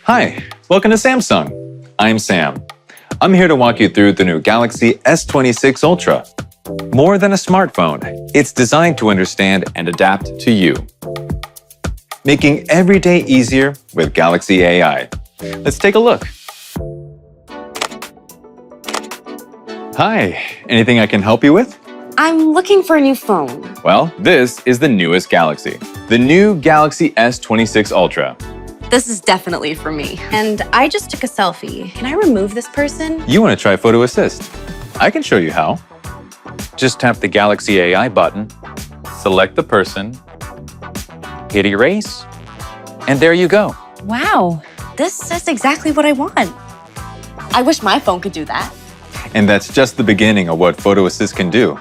Hi, welcome to Samsung. I'm Sam. I'm here to walk you through the new Galaxy S26 Ultra. More than a smartphone, it's designed to understand and adapt to you. Making every day easier with Galaxy AI. Let's take a look. Hi, anything I can help you with? I'm looking for a new phone. Well, this is the newest Galaxy. The new Galaxy S26 Ultra. This is definitely for me. And I just took a selfie. Can I remove this person? You want to try Photo Assist? I can show you how. Just tap the Galaxy AI button, select the person, hit erase, and there you go. Wow, this is exactly what I want. I wish my phone could do that. And that's just the beginning of what Photo Assist can do.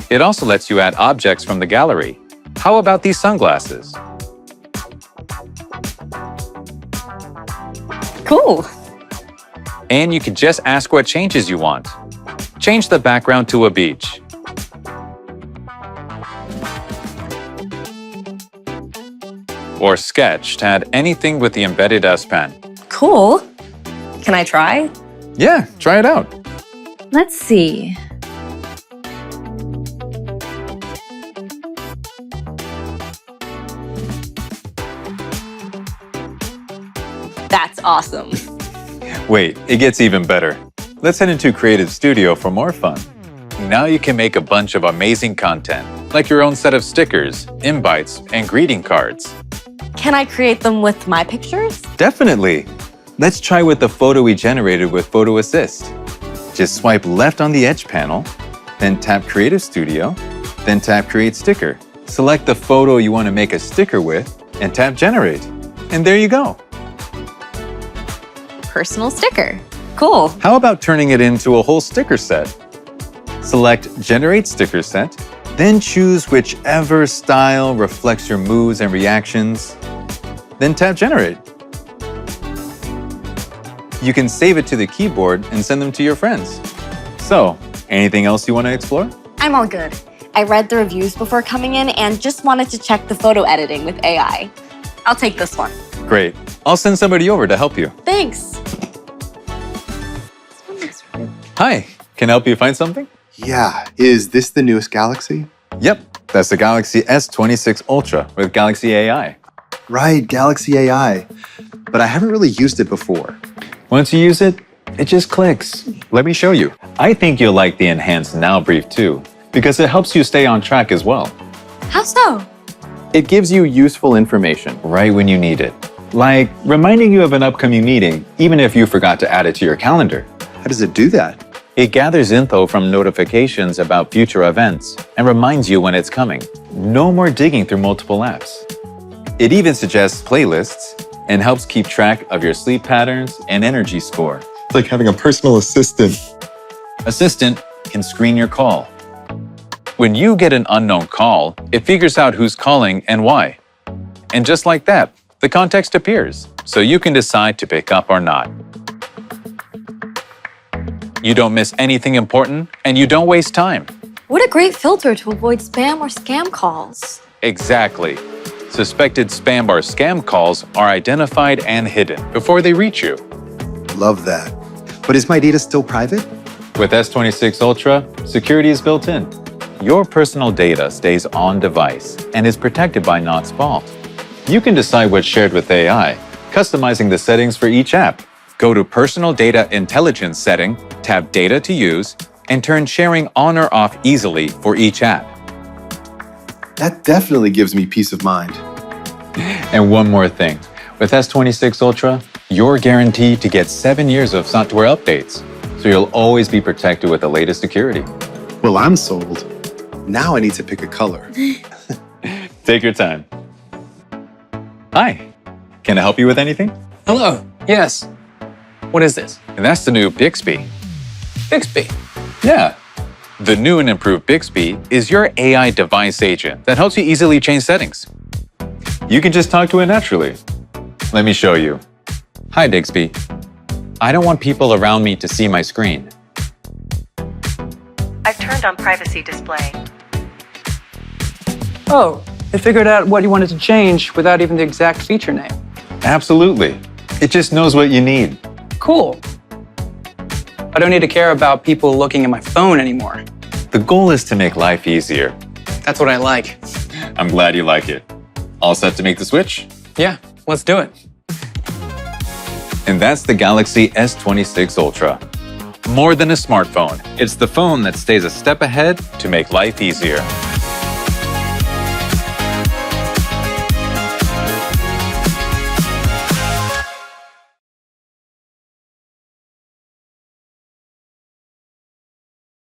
It also lets you add objects from the gallery. How about these sunglasses? Cool. And you can just ask what changes you want. Change the background to a beach. Or sketch to add anything with the embedded S Pen. Cool. Can I try? Yeah, try it out. Let's see. That's awesome. Wait, it gets even better. Let's head into Creative Studio for more fun. Now you can make a bunch of amazing content, like your own set of stickers, invites, and greeting cards. Can I create them with my pictures? Definitely. Let's try with the photo we generated with Photo Assist. Just swipe left on the Edge panel, then tap Creative Studio, then tap Create Sticker. Select the photo you want to make a sticker with, and tap Generate. And there you go. Personal sticker. Cool. How about turning it into a whole sticker set? Select Generate Sticker Set, then choose whichever style reflects your moods and reactions, then tap Generate. You can save it to the keyboard and send them to your friends. So, anything else you want to explore? I'm all good. I read the reviews before coming in and just wanted to check the photo editing with AI. I'll take this one. Great. I'll send somebody over to help you. Thanks. Hi, can I help you find something? Yeah, is this the newest Galaxy? Yep, that's the Galaxy S26 Ultra with Galaxy AI. Right, Galaxy AI. But I haven't really used it before. Once you use it, it just clicks. Let me show you. I think you'll like the Enhanced Now brief too, because it helps you stay on track as well. How so? It gives you useful information right when you need it. Like reminding you of an upcoming meeting, even if you forgot to add it to your calendar. How does it do that? It gathers info from notifications about future events and reminds you when it's coming. No more digging through multiple apps. It even suggests playlists and helps keep track of your sleep patterns and energy score. It's like having a personal assistant. Assistant can screen your call. When you get an unknown call, it figures out who's calling and why. And just like that, the context appears, so you can decide to pick up or not. You don't miss anything important, and you don't waste time. What a great filter to avoid spam or scam calls. Exactly. Suspected spam or scam calls are identified and hidden before they reach you. Love that. But is my data still private? With S26 Ultra, security is built in. Your personal data stays on device and is protected by Knox Vault. You can decide what's shared with AI, customizing the settings for each app. Go to Personal Data Intelligence setting, tap Data to Use, and turn sharing on or off easily for each app. That definitely gives me peace of mind. And one more thing. With S26 Ultra, you're guaranteed to get 7 years of software updates, so you'll always be protected with the latest security. Well, I'm sold. Now I need to pick a color. Take your time. Hi, can I help you with anything? Hello, yes. What is this? And that's the new Bixby. Bixby. Yeah. The new and improved Bixby is your AI device agent that helps you easily change settings. You can just talk to it naturally. Let me show you. Hi, Bixby. I don't want people around me to see my screen. I've turned on privacy display. Oh, It figured out what you wanted to change without even the exact feature name. Absolutely. It just knows what you need. Cool. I don't need to care about people looking at my phone anymore. The goal is to make life easier. That's what I like. I'm glad you like it. All set to make the switch? Yeah, let's do it. And that's the Galaxy S26 Ultra. More than a smartphone, it's the phone that stays a step ahead to make life easier.